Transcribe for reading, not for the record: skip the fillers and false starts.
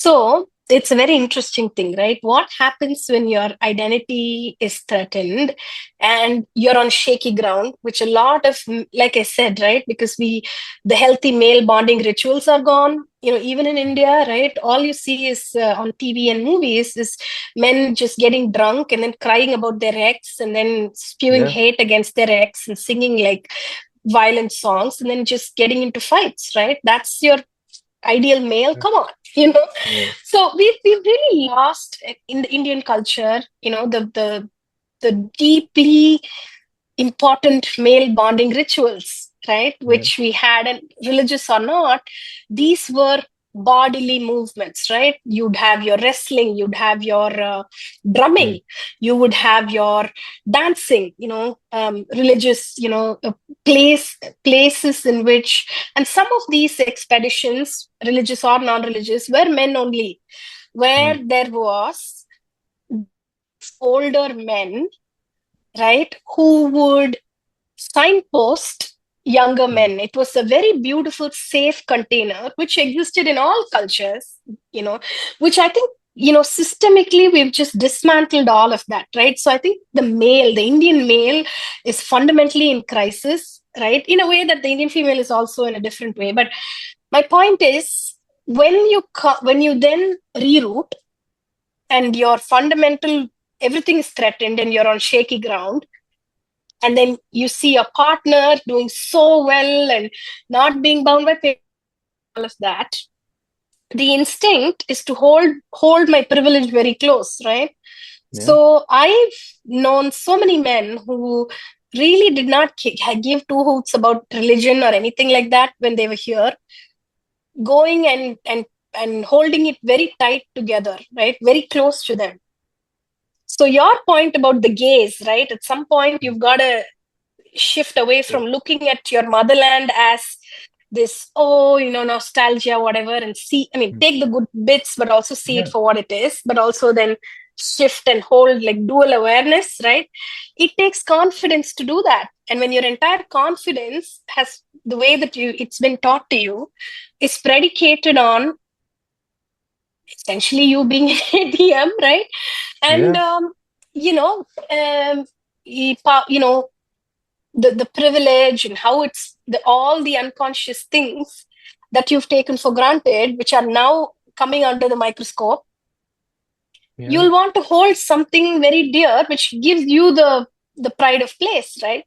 So it's a very interesting thing, right? What happens when your identity is threatened and you're on shaky ground, which a lot of, like I said, right? Because the healthy male bonding rituals are gone. Even in India, right? All you see is on TV and movies is men just getting drunk and then crying about their ex and then spewing Yeah. hate against their ex and singing like violent songs and then just getting into fights, right? That's your ideal male. Come on, Yeah. so we've really lost in the Indian culture, the deeply important male bonding rituals, right? Yeah. Which we had, and religious or not, these were bodily movements, right? You'd have your wrestling, you'd have your Mm. drumming, you would have your dancing, religious, places in which, and some of these expeditions, religious or non-religious, were men only, where Mm. there was older men, right, who would signpost younger Mm. men. It was a very beautiful, safe container which existed in all cultures, you know, which I think, systemically we've just dismantled all of that, right? So I think the Indian male is fundamentally in crisis, right? In a way that the Indian female is also in a different way. But my point is, when you then reroute and your fundamental everything is threatened and you're on shaky ground, and then you see a partner doing so well and not being bound by pain, all of that, the instinct is to hold my privilege very close, right? Yeah. So I've known so many men who really did not give two hoots about religion or anything like that when they were here, going and holding it very tight together, right, very close to them. So your point about the gaze, right, at some point you've got to shift away Yeah. from looking at your motherland as this, oh, nostalgia, whatever, and see, I mean, Mm. take the good bits, but also see it Yeah. for what it is, but also then shift and hold like dual awareness, right? It takes confidence to do that. And when your entire confidence has the way that it's been taught to you is predicated on essentially you being an ATM, right? And, Yeah. you know, um, the privilege and how it's all the unconscious things that you've taken for granted, which are now coming under the microscope, Yeah. you'll want to hold something very dear, which gives you the pride of place, right?